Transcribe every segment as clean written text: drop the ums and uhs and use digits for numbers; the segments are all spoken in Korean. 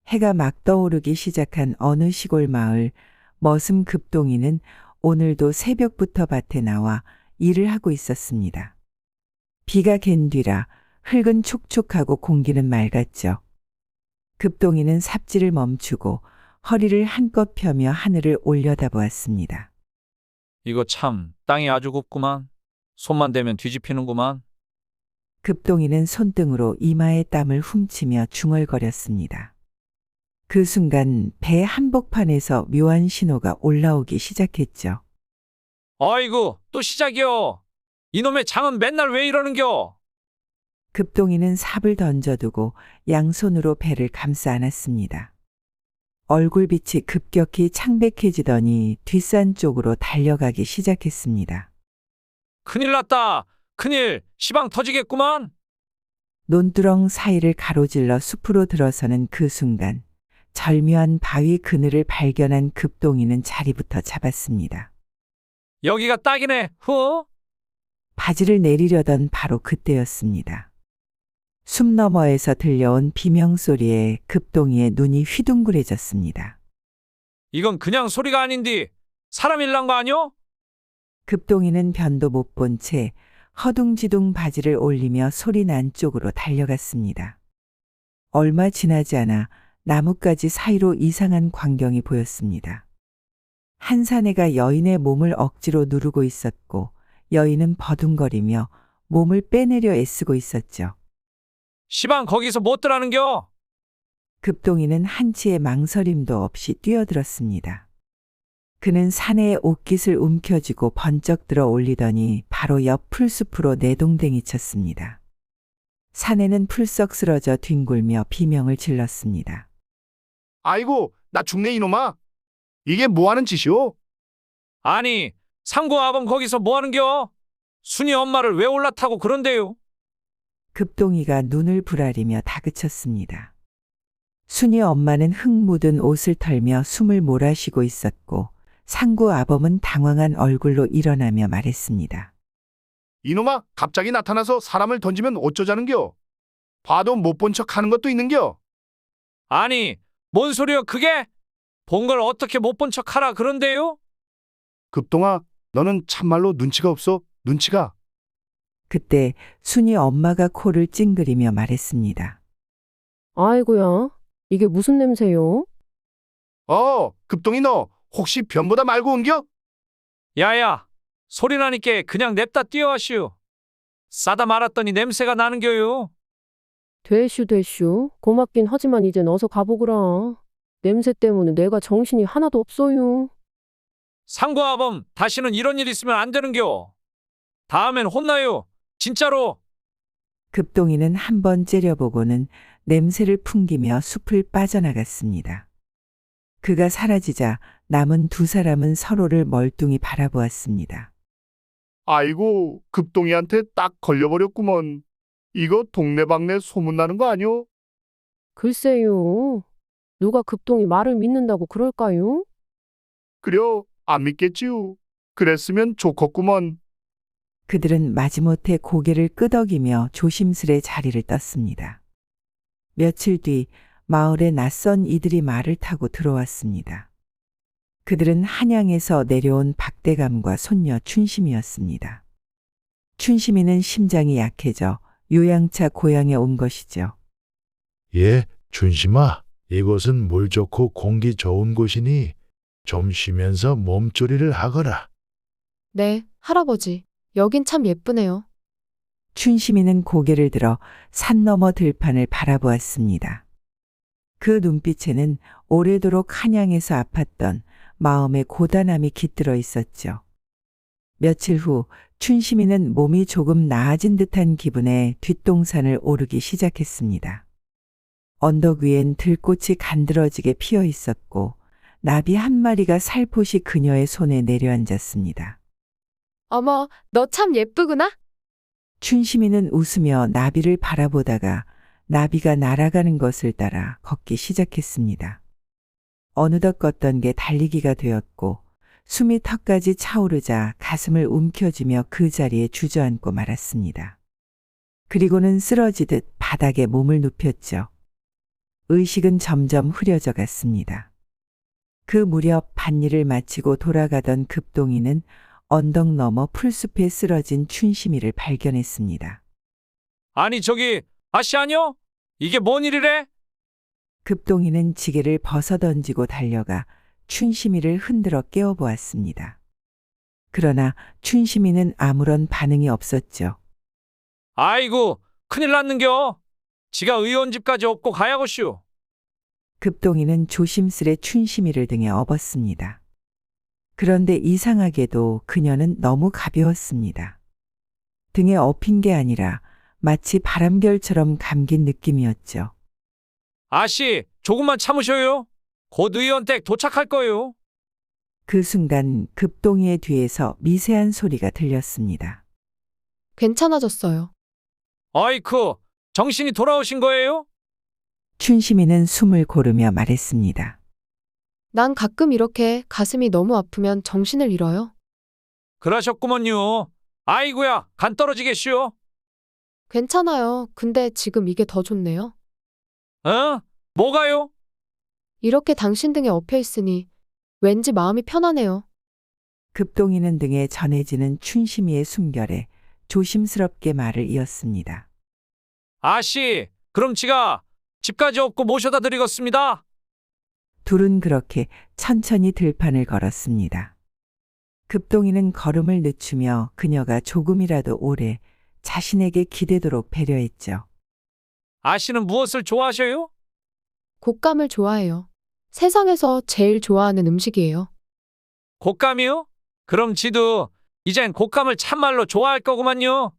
해가 막 떠오르기 시작한 어느 시골 마을, 머슴 급동이는 오늘도 새벽부터 밭에 나와 일을 하고 있었습니다. 비가 갠 뒤라 흙은 촉촉하고 공기는 맑았죠. 급동이는 삽질을 멈추고 허리를 한껏 펴며 하늘을 올려다보았습니다. 이거 참 땅이 아주 곱구만. 손만 대면 뒤집히는구만. 급동이는 손등으로 이마의 땀을 훔치며 중얼거렸습니다. 그 순간 배 한복판에서 묘한 신호가 올라오기 시작했죠. 아이고 또 시작이요. 이놈의 장은 맨날 왜 이러는겨? 급동이는 삽을 던져두고 양손으로 배를 감싸 안았습니다. 얼굴빛이 급격히 창백해지더니 뒷산 쪽으로 달려가기 시작했습니다. 큰일 났다. 큰일 시방 터지겠구만. 논두렁 사이를 가로질러 숲으로 들어서는 그 순간 절묘한 바위 그늘을 발견한 급동이는 자리부터 잡았습니다. 여기가 딱이네. 후. 바지를 내리려던 바로 그때였습니다. 숲 너머에서 들려온 비명소리에 급동이의 눈이 휘둥그레졌습니다. 이건 그냥 소리가 아닌디. 사람 일난 거 아니오? 급동이는 변도 못 본 채 허둥지둥 바지를 올리며 소리 난 쪽으로 달려갔습니다. 얼마 지나지 않아 나뭇가지 사이로 이상한 광경이 보였습니다. 한 사내가 여인의 몸을 억지로 누르고 있었고 여인은 버둥거리며 몸을 빼내려 애쓰고 있었죠. 시방 거기서 못 들라는겨? 급동이는 한치의 망설임도 없이 뛰어들었습니다. 그는 사내의 옷깃을 움켜쥐고 번쩍 들어 올리더니 바로 옆 풀숲으로 내동댕이 쳤습니다. 사내는 풀썩 쓰러져 뒹굴며 비명을 질렀습니다. 아이고, 나 죽네 이놈아. 이게 뭐하는 짓이오? 아니 상구 아범 거기서 뭐하는겨? 순이 엄마를 왜 올라타고 그런데요? 급동이가 눈을 부라리며 다그쳤습니다. 순이 엄마는 흙 묻은 옷을 털며 숨을 몰아쉬고 있었고 상구 아범은 당황한 얼굴로 일어나며 말했습니다. 이놈아, 갑자기 나타나서 사람을 던지면 어쩌자는겨? 봐도 못 본 척 하는 것도 있는겨? 아니 뭔 소리여 그게? 본 걸 어떻게 못 본 척하라 그런데요? 급동아, 너는 참말로 눈치가 없어, 눈치가. 그때 순이 엄마가 코를 찡그리며 말했습니다. 아이고야, 이게 무슨 냄새요? 급동이 너 혹시 변보다 말고 온겨? 야야 소리 나니께 그냥 냅다 뛰어와시오. 싸다 말았더니 냄새가 나는겨요. 되슈. 고맙긴 하지만 이젠 어서 가보거라. 냄새 때문에 내가 정신이 하나도 없어요. 상구 아범 다시는 이런 일 있으면 안 되는겨. 다음엔 혼나요. 진짜로. 급동이는 한 번 째려보고는 냄새를 풍기며 숲을 빠져나갔습니다. 그가 사라지자 남은 두 사람은 서로를 멀뚱히 바라보았습니다. 아이고, 급동이한테 딱 걸려버렸구먼. 이거 동네방네 소문나는 거 아니오? 글쎄요. 누가 급동이 말을 믿는다고 그럴까요? 그려, 안 믿겠지요. 그랬으면 좋겠구먼. 그들은 마지못해 고개를 끄덕이며 조심스레 자리를 떴습니다. 며칠 뒤 마을에 낯선 이들이 말을 타고 들어왔습니다. 그들은 한양에서 내려온 박대감과 손녀 춘심이었습니다. 춘심이는 심장이 약해져 요양차 고향에 온 것이죠. 예, 춘심아, 이곳은 물 좋고 공기 좋은 곳이니 좀 쉬면서 몸조리를 하거라. 네, 할아버지. 여긴 참 예쁘네요. 춘심이는 고개를 들어 산 너머 들판을 바라보았습니다. 그 눈빛에는 오래도록 한양에서 아팠던 마음의 고단함이 깃들어 있었죠. 며칠 후 춘심이는 몸이 조금 나아진 듯한 기분에 뒷동산을 오르기 시작했습니다. 언덕 위엔 들꽃이 간드러지게 피어 있었고 나비 한 마리가 살포시 그녀의 손에 내려앉았습니다. 어머, 너 참 예쁘구나. 춘심이는 웃으며 나비를 바라보다가 나비가 날아가는 것을 따라 걷기 시작했습니다. 어느덧 걷던 게 달리기가 되었고 숨이 턱까지 차오르자 가슴을 움켜쥐며 그 자리에 주저앉고 말았습니다. 그리고는 쓰러지듯 바닥에 몸을 눕혔죠. 의식은 점점 흐려져 갔습니다. 그 무렵 밭일을 마치고 돌아가던 급동이는 언덕 너머 풀숲에 쓰러진 춘심이를 발견했습니다. 아니 저기 아씨 아니요? 이게 뭔 일이래? 급동이는 지게를 벗어던지고 달려가 춘심이를 흔들어 깨워보았습니다. 그러나 춘심이는 아무런 반응이 없었죠. 아이고 큰일 났는겨. 지가 의원 집까지 업고 가야겠슈. 급동이는 조심스레 춘심이를 등에 업었습니다. 그런데 이상하게도 그녀는 너무 가벼웠습니다. 등에 업힌 게 아니라 마치 바람결처럼 감긴 느낌이었죠. 아씨 조금만 참으셔요. 곧 의원 댁 도착할 거예요. 그 순간 급동이의 뒤에서 미세한 소리가 들렸습니다. 괜찮아졌어요. 아이쿠 정신이 돌아오신 거예요? 춘심이는 숨을 고르며 말했습니다. 난 가끔 이렇게 가슴이 너무 아프면 정신을 잃어요. 그러셨구먼요. 아이고야 간 떨어지겠슈. 괜찮아요. 근데 지금 이게 더 좋네요. 어? 뭐가요? 이렇게 당신 등에 엎여 있으니 왠지 마음이 편하네요. 급동이는 등에 전해지는 춘심이의 숨결에 조심스럽게 말을 이었습니다. 아씨 그럼 지가 집까지 업고 모셔다 드리겠습니다. 둘은 그렇게 천천히 들판을 걸었습니다. 급동이는 걸음을 늦추며 그녀가 조금이라도 오래 자신에게 기대도록 배려했죠. 아씨는 무엇을 좋아하셔요? 곶감을 좋아해요. 세상에서 제일 좋아하는 음식이에요. 곶감이요? 그럼 지도 이젠 곶감을 참말로 좋아할 거구만요.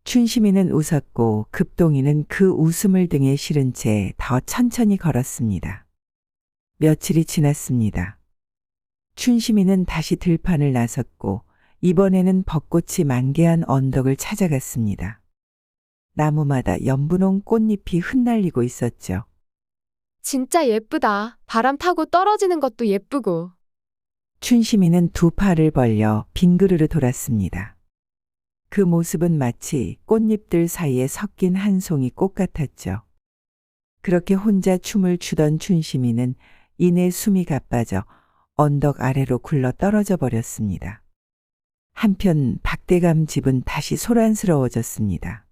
춘심이는 웃었고 급동이는 그 웃음을 등에 실은 채 더 천천히 걸었습니다. 며칠이 지났습니다. 춘심이는 다시 들판을 나섰고 이번에는 벚꽃이 만개한 언덕을 찾아갔습니다. 나무마다 연분홍 꽃잎이 흩날리고 있었죠. 진짜 예쁘다. 바람 타고 떨어지는 것도 예쁘고. 춘심이는 두 팔을 벌려 빙그르르 돌았습니다. 그 모습은 마치 꽃잎들 사이에 섞인 한 송이 꽃 같았죠. 그렇게 혼자 춤을 추던 춘심이는 이내 숨이 가빠져 언덕 아래로 굴러 떨어져 버렸습니다. 한편 박대감 집은 다시 소란스러워졌습니다.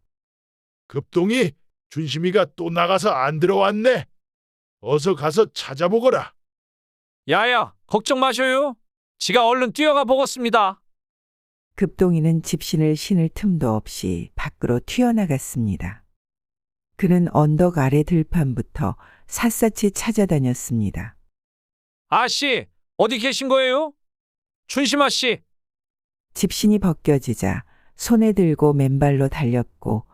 급동이 춘심이가 또 나가서 안 들어왔네. 어서 가서 찾아보거라. 야야 걱정 마셔요. 지가 얼른 뛰어가 보겠습니다. 급동이는 집신을 신을 틈도 없이 밖으로 튀어나갔습니다. 그는 언덕 아래 들판부터 샅샅이 찾아다녔습니다. 아씨 어디 계신 거예요? 춘심아 씨. 집신이 벗겨지자 손에 들고 맨발로 달렸고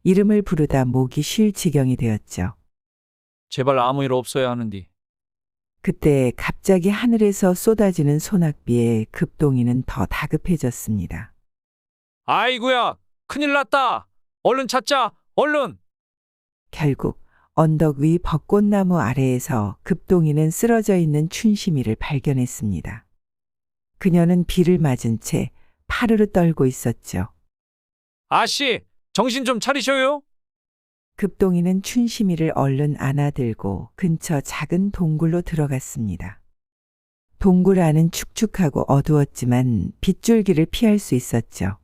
이름을 부르다 목이 쉴 지경이 되었죠. 제발 아무 일 없어야 하는디. 그때 갑자기 하늘에서 쏟아지는 소낙비에 급동이는 더 다급해졌습니다. 아이고야 큰일 났다. 얼른 찾자 얼른. 결국 언덕 위 벚꽃나무 아래에서 급동이는 쓰러져 있는 춘심이를 발견했습니다. 그녀는 비를 맞은 채 파르르 떨고 있었죠. 아씨 정신 좀 차리셔요. 급동이는 춘심이를 얼른 안아들고 근처 작은 동굴로 들어갔습니다. 동굴 안은 축축하고 어두웠지만 빗줄기를 피할 수 있었죠.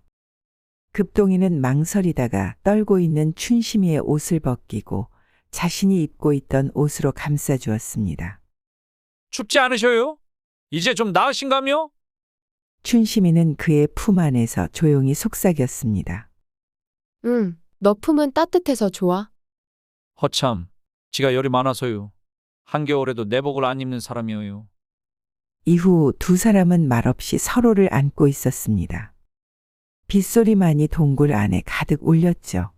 급동이는 망설이다가 떨고 있는 춘심이의 옷을 벗기고 자신이 입고 있던 옷으로 감싸주었습니다. 춥지 않으셔요? 이제 좀 나으신가며? 춘심이는 그의 품 안에서 조용히 속삭였습니다. 응, 너 품은 따뜻해서 좋아. 허참 지가 열이 많아서요. 한겨울에도 내복을 안 입는 사람이에요. 이후 두 사람은 말없이 서로를 안고 있었습니다. 빗소리만이 동굴 안에 가득 울렸죠.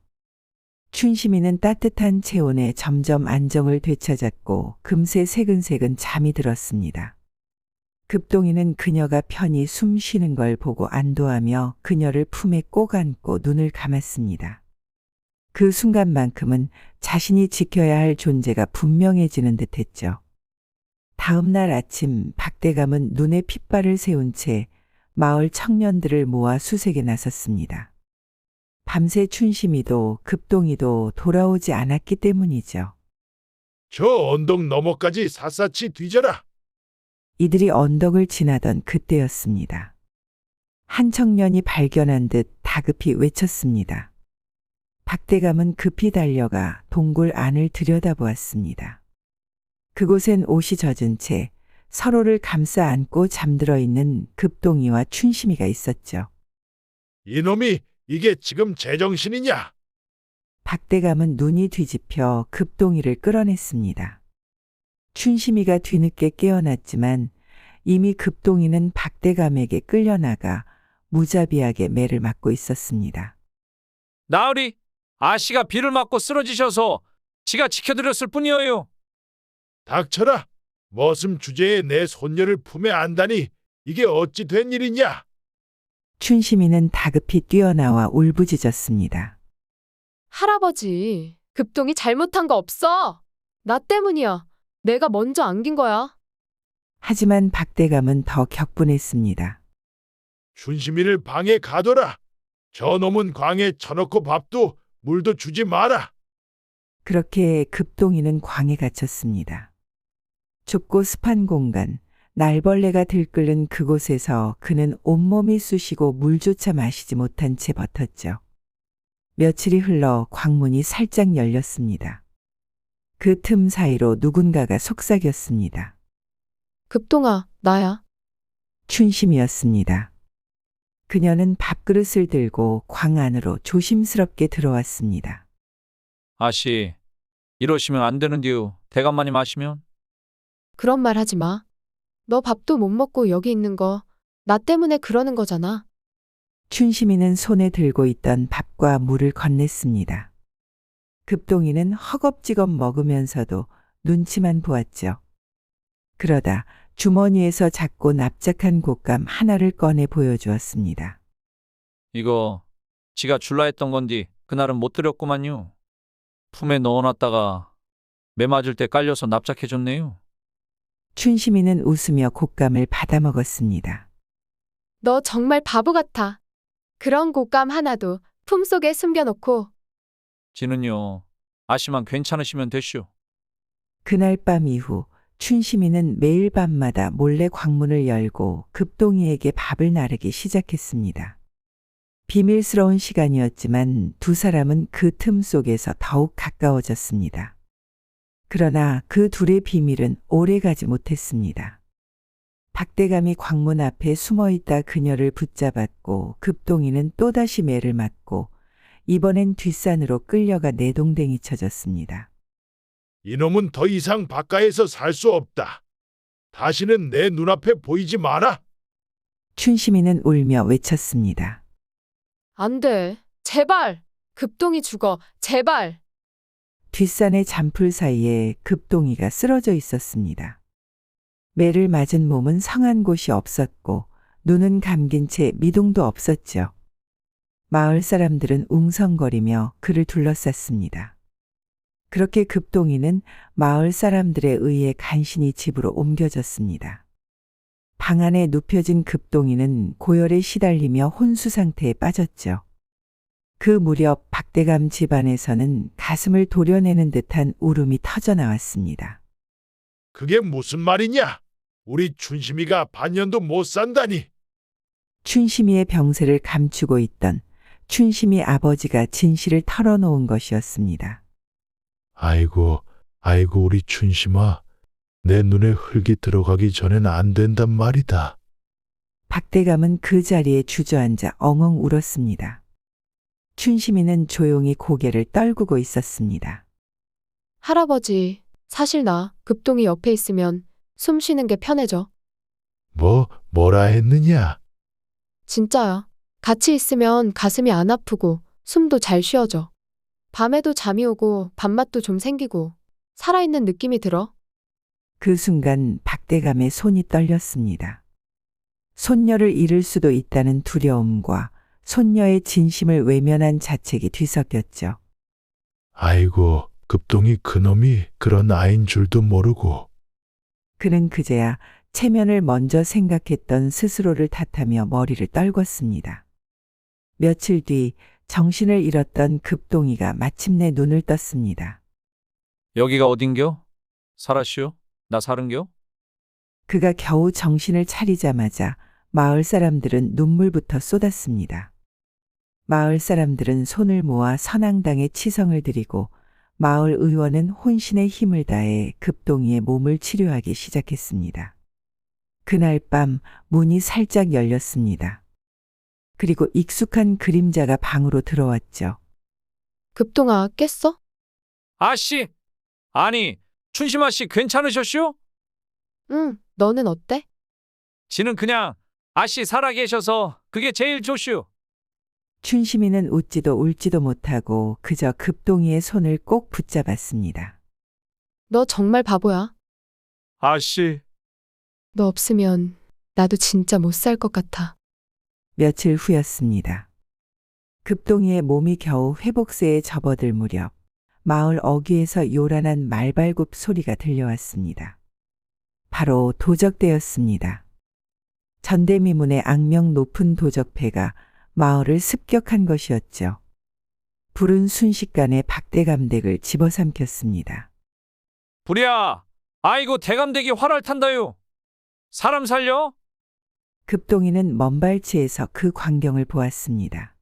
춘심이는 따뜻한 체온에 점점 안정을 되찾았고 금세 새근새근 잠이 들었습니다. 급동이는 그녀가 편히 숨 쉬는 걸 보고 안도하며 그녀를 품에 꼭 안고 눈을 감았습니다. 그 순간만큼은 자신이 지켜야 할 존재가 분명해지는 듯했죠. 다음 날 아침 박대감은 눈에 핏발을 세운 채 마을 청년들을 모아 수색에 나섰습니다. 밤새 춘심이도 급동이도 돌아오지 않았기 때문이죠. 저 언덕 너머까지 샅샅이 뒤져라. 이들이 언덕을 지나던 그때였습니다. 한 청년이 발견한 듯 다급히 외쳤습니다. 박대감은 급히 달려가 동굴 안을 들여다보았습니다. 그곳엔 옷이 젖은 채 서로를 감싸 안고 잠들어 있는 급동이와 춘심이가 있었죠. 이놈이 이게 지금 제정신이냐? 박대감은 눈이 뒤집혀 급동이를 끌어냈습니다. 춘심이가 뒤늦게 깨어났지만 이미 급동이는 박대감에게 끌려나가 무자비하게 매를 맞고 있었습니다. 나으리, 아씨가 비를 맞고 쓰러지셔서 지가 지켜드렸을 뿐이에요. 닥쳐라. 머슴 주제에 내 손녀를 품에 안다니 이게 어찌 된 일이냐? 춘심이는 다급히 뛰어나와 울부짖었습니다. 할아버지, 급동이 잘못한 거 없어. 나 때문이야. 내가 먼저 안긴 거야. 하지만 박대감은 더 격분했습니다. 춘심이를 방에 가둬라. 저놈은 광에 쳐넣고 밥도 물도 주지 마라. 그렇게 급동이는 광에 갇혔습니다. 좁고 습한 공간, 날벌레가 들끓는 그곳에서 그는 온몸이 쑤시고 물조차 마시지 못한 채 버텼죠. 며칠이 흘러 광문이 살짝 열렸습니다. 그 틈 사이로 누군가가 속삭였습니다. 급동아, 나야. 춘심이었습니다. 그녀는 밥그릇을 들고 광 안으로 조심스럽게 들어왔습니다. 아씨, 이러시면 안 되는데요. 대감만이 마시면. 그런 말 하지 마. 너 밥도 못 먹고 여기 있는 거 나 때문에 그러는 거잖아. 춘심이는 손에 들고 있던 밥과 물을 건넸습니다. 급동이는 허겁지겁 먹으면서도 눈치만 보았죠. 그러다 주머니에서 작고 납작한 곶감 하나를 꺼내 보여주었습니다. 이거 지가 줄라 했던 건디 그날은 못 드렸구만요. 품에 넣어놨다가 매 맞을 때 깔려서 납작해졌네요. 춘심이는 웃으며 곶감을 받아 먹었습니다. 너 정말 바보 같아. 그런 곶감 하나도 품속에 숨겨놓고. 지는요. 아씨만 괜찮으시면 되슈. 그날 밤 이후 춘심이는 매일 밤마다 몰래 광문을 열고 급동이에게 밥을 나르기 시작했습니다. 비밀스러운 시간이었지만 두 사람은 그 틈 속에서 더욱 가까워졌습니다. 그러나 그 둘의 비밀은 오래가지 못했습니다. 박대감이 광문 앞에 숨어있다 그녀를 붙잡았고 급동이는 또다시 매를 맞고 이번엔 뒷산으로 끌려가 내동댕이 쳐졌습니다. 이놈은 더 이상 바깥에서 살 수 없다. 다시는 내 눈앞에 보이지 마라. 춘심이는 울며 외쳤습니다. 안 돼. 제발. 급동이 죽어. 제발. 뒷산의 잔풀 사이에 급동이가 쓰러져 있었습니다. 매를 맞은 몸은 성한 곳이 없었고 눈은 감긴 채 미동도 없었죠. 마을 사람들은 웅성거리며 그를 둘러쌌습니다. 그렇게 급동이는 마을 사람들에 의해 간신히 집으로 옮겨졌습니다. 방 안에 눕혀진 급동이는 고열에 시달리며 혼수 상태에 빠졌죠. 그 무렵 박대감 집안에서는 가슴을 도려내는 듯한 울음이 터져 나왔습니다. 그게 무슨 말이냐? 우리 춘심이가 반년도 못 산다니. 춘심이의 병세를 감추고 있던 춘심이 아버지가 진실을 털어놓은 것이었습니다. 아이고, 우리 춘심아. 내 눈에 흙이 들어가기 전엔 안 된단 말이다. 박대감은 그 자리에 주저앉아 엉엉 울었습니다. 춘심이는 조용히 고개를 떨구고 있었습니다. 할아버지, 사실 나 급동이 옆에 있으면 숨 쉬는 게 편해져. 뭐라 했느냐? 진짜야. 같이 있으면 가슴이 안 아프고 숨도 잘 쉬어져. 밤에도 잠이 오고 밥맛도 좀 생기고 살아있는 느낌이 들어. 그 순간 박대감의 손이 떨렸습니다. 손녀를 잃을 수도 있다는 두려움과 손녀의 진심을 외면한 자책이 뒤섞였죠. 아이고, 급동이 그놈이 그런 아인 줄도 모르고. 그는 그제야 체면을 먼저 생각했던 스스로를 탓하며 머리를 떨궜습니다. 며칠 뒤 정신을 잃었던 급동이가 마침내 눈을 떴습니다. 여기가 어딘겨? 살았슈? 나 살은겨? 그가 겨우 정신을 차리자마자 마을 사람들은 눈물부터 쏟았습니다. 마을 사람들은 손을 모아 선앙당에 치성을 드리고 마을 의원은 혼신의 힘을 다해 급동이의 몸을 치료하기 시작했습니다. 그날 밤 문이 살짝 열렸습니다. 그리고 익숙한 그림자가 방으로 들어왔죠. 급동아, 깼어? 아씨! 아니, 춘심아 씨 괜찮으셨슈? 응, 너는 어때? 지는 그냥 아씨 살아 계셔서 그게 제일 좋슈. 춘심이는 웃지도 울지도 못하고 그저 급동이의 손을 꼭 붙잡았습니다. 너 정말 바보야. 아씨. 너 없으면 나도 진짜 못 살 것 같아. 며칠 후였습니다. 급동이의 몸이 겨우 회복세에 접어들 무렵 마을 어귀에서 요란한 말발굽 소리가 들려왔습니다. 바로 도적대였습니다. 전대미문의 악명 높은 도적패가 마을을 습격한 것이었죠. 불은 순식간에 박대감댁을 집어삼켰습니다. 불이야. 아이고 대감대기 활활 탄다요. 사람 살려? 급동이는 먼 발치에서 그 광경을 보았습니다.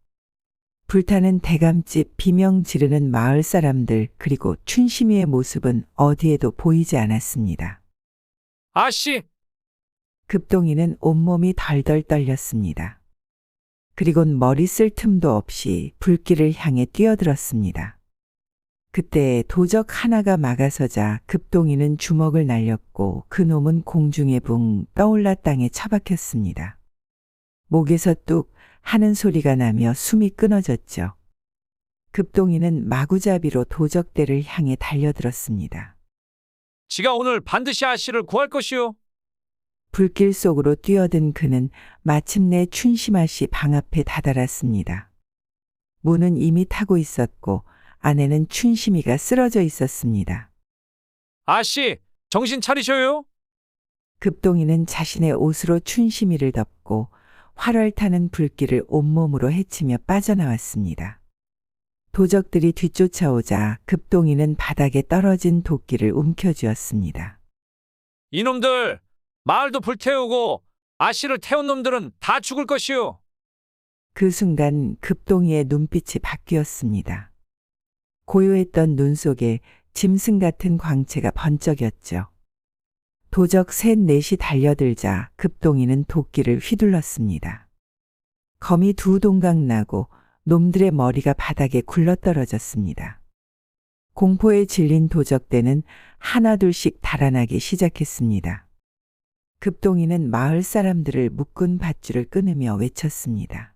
불타는 대감집, 비명 지르는 마을 사람들, 그리고 춘심이의 모습은 어디에도 보이지 않았습니다. 아씨. 급동이는 온몸이 덜덜 떨렸습니다. 그리곤 머리 쓸 틈도 없이 불길을 향해 뛰어들었습니다. 그때 도적 하나가 막아서자 급동이는 주먹을 날렸고 그 놈은 공중에 붕 떠올라 땅에 처박혔습니다. 목에서 뚝 하는 소리가 나며 숨이 끊어졌죠. 급동이는 마구잡이로 도적대를 향해 달려들었습니다. 지가 오늘 반드시 아씨를 구할 것이오. 불길 속으로 뛰어든 그는 마침내 춘심아씨 방 앞에 다다랐습니다. 문은 이미 타고 있었고 안에는 춘심이가 쓰러져 있었습니다. 아씨, 정신 차리셔요. 급동이는 자신의 옷으로 춘심이를 덮고 활활 타는 불길을 온몸으로 헤치며 빠져나왔습니다. 도적들이 뒤쫓아오자 급동이는 바닥에 떨어진 도끼를 움켜쥐었습니다. 이놈들, 마을도 불태우고 아씨를 태운 놈들은 다 죽을 것이오. 그 순간 급동이의 눈빛이 바뀌었습니다. 고요했던 눈 속에 짐승 같은 광채가 번쩍였죠. 도적 셋 넷이 달려들자 급동이는 도끼를 휘둘렀습니다. 검이 두 동강 나고 놈들의 머리가 바닥에 굴러떨어졌습니다. 공포에 질린 도적대는 하나둘씩 달아나기 시작했습니다. 급동이는 마을 사람들을 묶은 밧줄을 끊으며 외쳤습니다.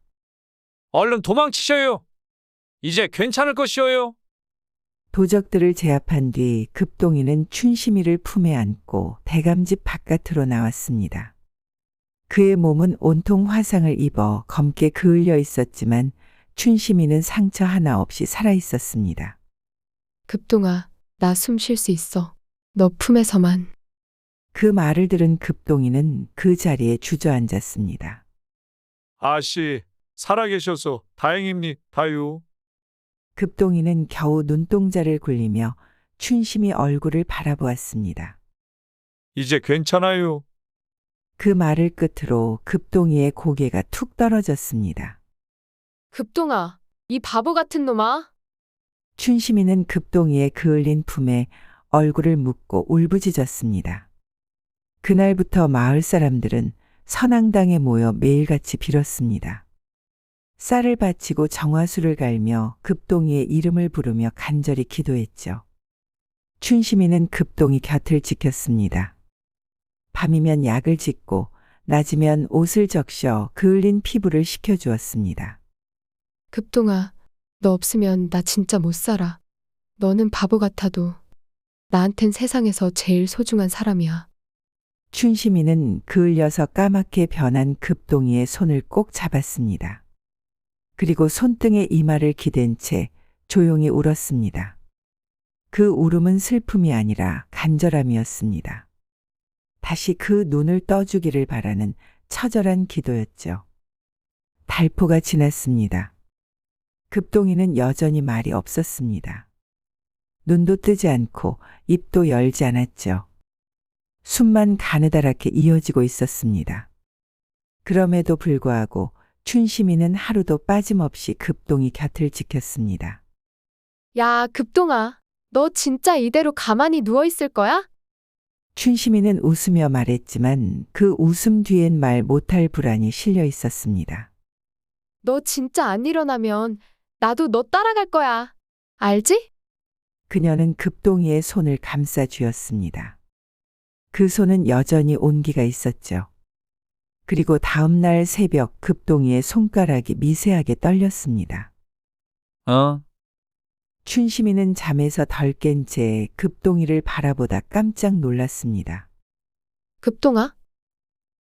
얼른 도망치셔요. 이제 괜찮을 것이오요. 도적들을 제압한 뒤 급동이는 춘심이를 품에 안고 대감집 바깥으로 나왔습니다. 그의 몸은 온통 화상을 입어 검게 그을려 있었지만 춘심이는 상처 하나 없이 살아 있었습니다. 급동아, 나 숨 쉴 수 있어. 너 품에서만. 그 말을 들은 급동이는 그 자리에 주저앉았습니다. 아씨, 살아계셔서 다행입니다요. 급동이는 겨우 눈동자를 굴리며 춘심이 얼굴을 바라보았습니다. 이제 괜찮아요. 그 말을 끝으로 급동이의 고개가 툭 떨어졌습니다. 급동아, 이 바보 같은 놈아. 춘심이는 급동이의 그을린 품에 얼굴을 묻고 울부짖었습니다. 그날부터 마을 사람들은 선앙당에 모여 매일같이 빌었습니다. 쌀을 바치고 정화수를 갈며 급동이의 이름을 부르며 간절히 기도했죠. 춘심이는 급동이 곁을 지켰습니다. 밤이면 약을 짓고 낮이면 옷을 적셔 그을린 피부를 식혀주었습니다. 급동아, 너 없으면 나 진짜 못 살아. 너는 바보 같아도 나한텐 세상에서 제일 소중한 사람이야. 춘심이는 그을려서 까맣게 변한 급동이의 손을 꼭 잡았습니다. 그리고 손등에 이마를 기댄 채 조용히 울었습니다. 그 울음은 슬픔이 아니라 간절함이었습니다. 다시 그 눈을 떠주기를 바라는 처절한 기도였죠. 달포가 지났습니다. 급동이는 여전히 말이 없었습니다. 눈도 뜨지 않고 입도 열지 않았죠. 숨만 가느다랗게 이어지고 있었습니다. 그럼에도 불구하고 춘심이는 하루도 빠짐없이 급동이 곁을 지켰습니다. 야, 급동아. 너 진짜 이대로 가만히 누워 있을 거야? 춘심이는 웃으며 말했지만 그 웃음 뒤엔 말 못할 불안이 실려 있었습니다. 너 진짜 안 일어나면 나도 너 따라갈 거야. 알지? 그녀는 급동이의 손을 감싸 쥐었습니다. 그 손은 여전히 온기가 있었죠. 그리고 다음 날 새벽 급동이의 손가락이 미세하게 떨렸습니다. 어? 춘심이는 잠에서 덜 깬 채 급동이를 바라보다 깜짝 놀랐습니다. 급동아?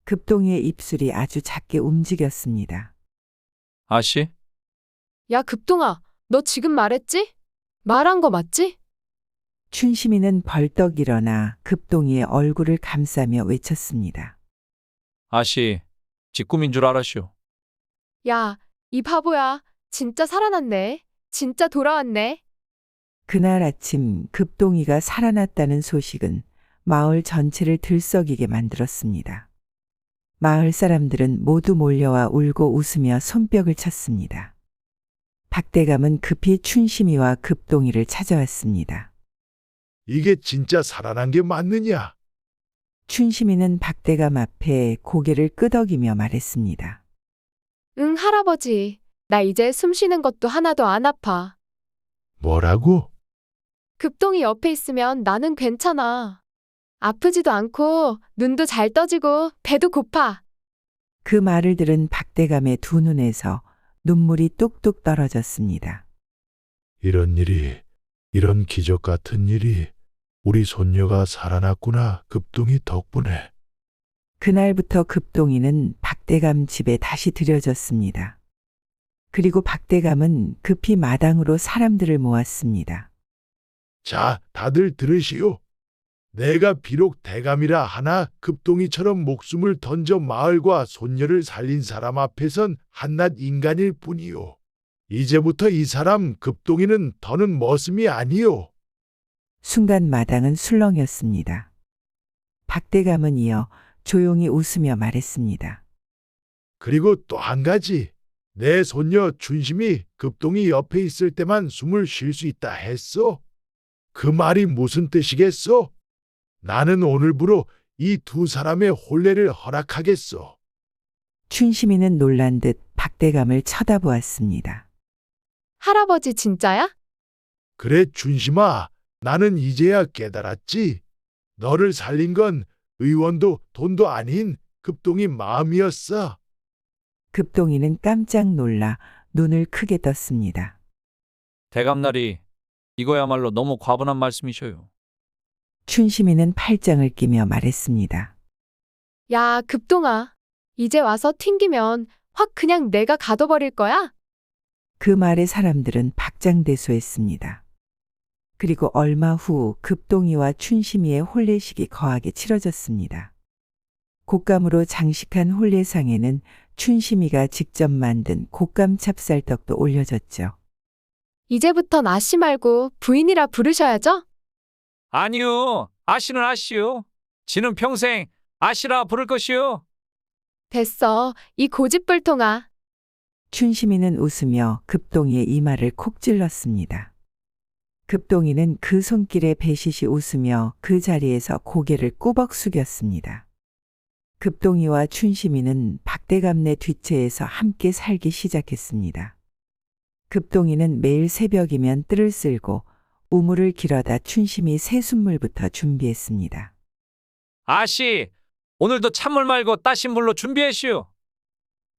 급동이의 입술이 아주 작게 움직였습니다. 아씨? 야, 급동아. 너 지금 말했지? 말한 거 맞지? 춘심이는 벌떡 일어나 급동이의 얼굴을 감싸며 외쳤습니다. 아씨, 지 꿈인 줄 알았슈. 야, 이 바보야. 진짜 살아났네. 진짜 돌아왔네. 그날 아침 급동이가 살아났다는 소식은 마을 전체를 들썩이게 만들었습니다. 마을 사람들은 모두 몰려와 울고 웃으며 손뼉을 쳤습니다. 박대감은 급히 춘심이와 급동이를 찾아왔습니다. 이게 진짜 살아난 게 맞느냐? 춘심이는 박대감 앞에 고개를 끄덕이며 말했습니다. 응, 할아버지. 나 이제 숨 쉬는 것도 하나도 안 아파. 뭐라고? 급동이 옆에 있으면 나는 괜찮아. 아프지도 않고 눈도 잘 떠지고 배도 고파. 그 말을 들은 박대감의 두 눈에서 눈물이 뚝뚝 떨어졌습니다. 이런 기적 같은 일이 우리 손녀가 살아났구나. 급동이 덕분에. 그날부터 급동이는 박대감 집에 다시 들여졌습니다. 그리고 박대감은 급히 마당으로 사람들을 모았습니다. 자, 다들 들으시오. 내가 비록 대감이라 하나 급동이처럼 목숨을 던져 마을과 손녀를 살린 사람 앞에선 한낱 인간일 뿐이오. 이제부터 이 사람 급동이는 더는 머슴이 아니오. 순간 마당은 술렁였습니다. 박대감은 이어 조용히 웃으며 말했습니다. 그리고 또 한 가지. 내 손녀 춘심이 급동이 옆에 있을 때만 숨을 쉴 수 있다 했어. 그 말이 무슨 뜻이겠어? 나는 오늘부로 이 두 사람의 혼례를 허락하겠어. 춘심이는 놀란 듯 박대감을 쳐다보았습니다. 할아버지 진짜야? 그래, 춘심아. 나는 이제야 깨달았지. 너를 살린 건 의원도 돈도 아닌 급동이 마음이었어. 급동이는 깜짝 놀라 눈을 크게 떴습니다. 대감날이 이거야말로 너무 과분한 말씀이셔요. 춘심이는 팔짱을 끼며 말했습니다. 야, 급동아. 이제 와서 튕기면 확 그냥 내가 가둬버릴 거야? 그 말에 사람들은 박장대소했습니다. 그리고 얼마 후 급동이와 춘심이의 혼례식이 거하게 치러졌습니다. 곶감으로 장식한 혼례상에는 춘심이가 직접 만든 곶감 찹쌀떡도 올려졌죠. 이제부턴 아씨 말고 부인이라 부르셔야죠? 아니요, 아씨는 아씨요. 지는 평생 아씨라 부를 것이요. 됐어. 이 고집불통아. 춘심이는 웃으며 급동이의 이마를 콕 찔렀습니다. 급동이는 그 손길에 배시시 웃으며 그 자리에서 고개를 꾸벅 숙였습니다. 급동이와 춘심이는 박대감네 뒷채에서 함께 살기 시작했습니다. 급동이는 매일 새벽이면 뜰을 쓸고 우물을 길어다 춘심이 새순물부터 준비했습니다. 아씨, 오늘도 찬물 말고 따신 물로 준비했슈.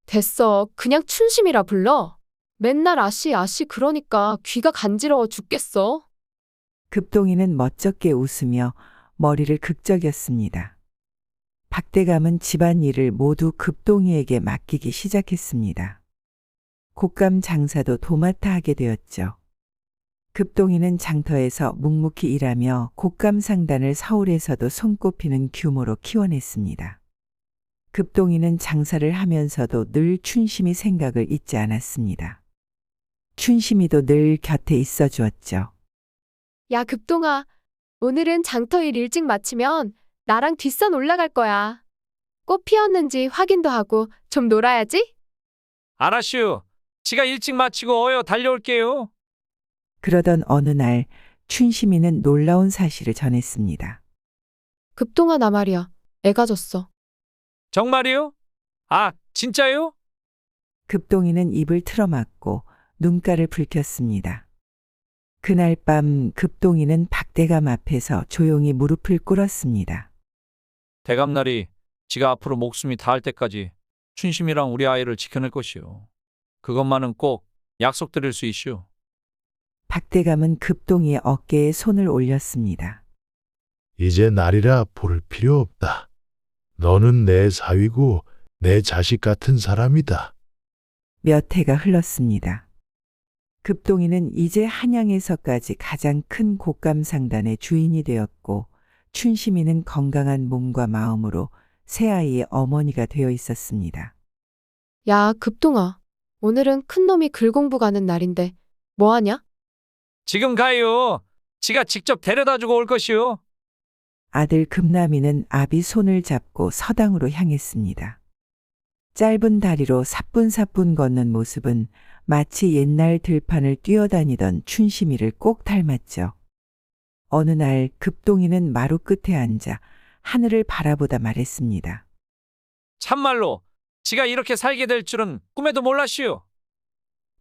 됐어. 그냥 춘심이라 불러. 맨날 아씨 아씨 그러니까 귀가 간지러워 죽겠어. 급동이는 멋쩍게 웃으며 머리를 극적였습니다. 박대감은 집안일을 모두 급동이에게 맡기기 시작했습니다. 곶감 장사도 도맡아 하게 되었죠. 급동이는 장터에서 묵묵히 일하며 곶감 상단을 서울에서도 손꼽히는 규모로 키워냈습니다. 급동이는 장사를 하면서도 늘 춘심이 생각을 잊지 않았습니다. 춘심이도 늘 곁에 있어 주었죠. 야, 급동아. 오늘은 장터일 일찍 마치면 나랑 뒷산 올라갈 거야. 꽃 피었는지 확인도 하고 좀 놀아야지. 알았슈. 지가 일찍 마치고 어여 달려올게요. 그러던 어느 날 춘심이는 놀라운 사실을 전했습니다. 급동아, 나 말이야. 애가 졌어. 정말이요? 아, 진짜요? 급동이는 입을 틀어막고 눈가를 붉혔습니다. 그날 밤 급동이는 박대감 앞에서 조용히 무릎을 꿇었습니다. 대감날이 지가 앞으로 목숨이 닿을 때까지 춘심이랑 우리 아이를 지켜낼 것이요. 그것만은 꼭 약속드릴 수 있슈. 박대감은 급동이의 어깨에 손을 올렸습니다. 이제 날이라 부를 필요 없다. 너는 내 사위고 내 자식 같은 사람이다. 몇 해가 흘렀습니다. 급동이는 이제 한양에서까지 가장 큰 곡감상단의 주인이 되었고 춘심이는 건강한 몸과 마음으로 새아이의 어머니가 되어 있었습니다. 야, 급동아. 오늘은 큰놈이 글공부 가는 날인데 뭐 하냐? 지금 가요. 지가 직접 데려다주고 올 것이요. 아들 급남이는 아비 손을 잡고 서당으로 향했습니다. 짧은 다리로 사뿐사뿐 걷는 모습은 마치 옛날 들판을 뛰어다니던 춘심이를 꼭 닮았죠. 어느 날 급동이는 마루 끝에 앉아 하늘을 바라보다 말했습니다. 참말로 지가 이렇게 살게 될 줄은 꿈에도 몰랐슈.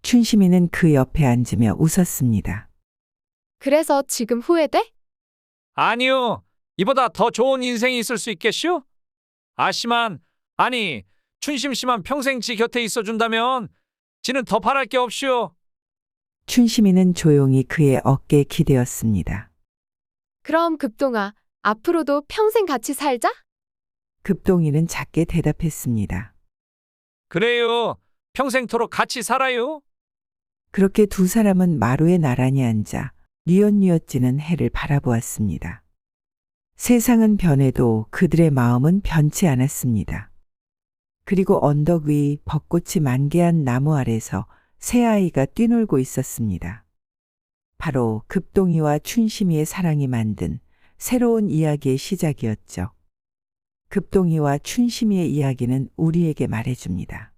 춘심이는 그 옆에 앉으며 웃었습니다. 그래서 지금 후회돼? 아니요. 이보다 더 좋은 인생이 있을 수 있겠슈? 아씨만, 아니, 춘심 씨만 평생 지 곁에 있어준다면 지는 더 바랄 게 없슈. 춘심이는 조용히 그의 어깨에 기대었습니다. 그럼 급동아, 앞으로도 평생 같이 살자? 급동이는 작게 대답했습니다. 그래요. 평생토록 같이 살아요. 그렇게 두 사람은 마루에 나란히 앉아 뉘엿뉘엿지는 해를 바라보았습니다. 세상은 변해도 그들의 마음은 변치 않았습니다. 그리고 언덕 위 벚꽃이 만개한 나무 아래서 새아이가 뛰놀고 있었습니다. 바로 급동이와 춘심이의 사랑이 만든 새로운 이야기의 시작이었죠. 급동이와 춘심이의 이야기는 우리에게 말해줍니다.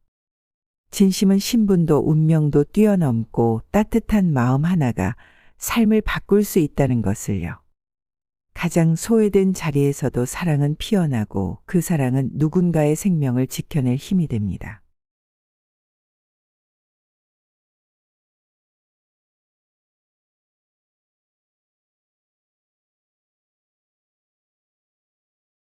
진심은 신분도 운명도 뛰어넘고 따뜻한 마음 하나가 삶을 바꿀 수 있다는 것을요. 가장 소외된 자리에서도 사랑은 피어나고 그 사랑은 누군가의 생명을 지켜낼 힘이 됩니다.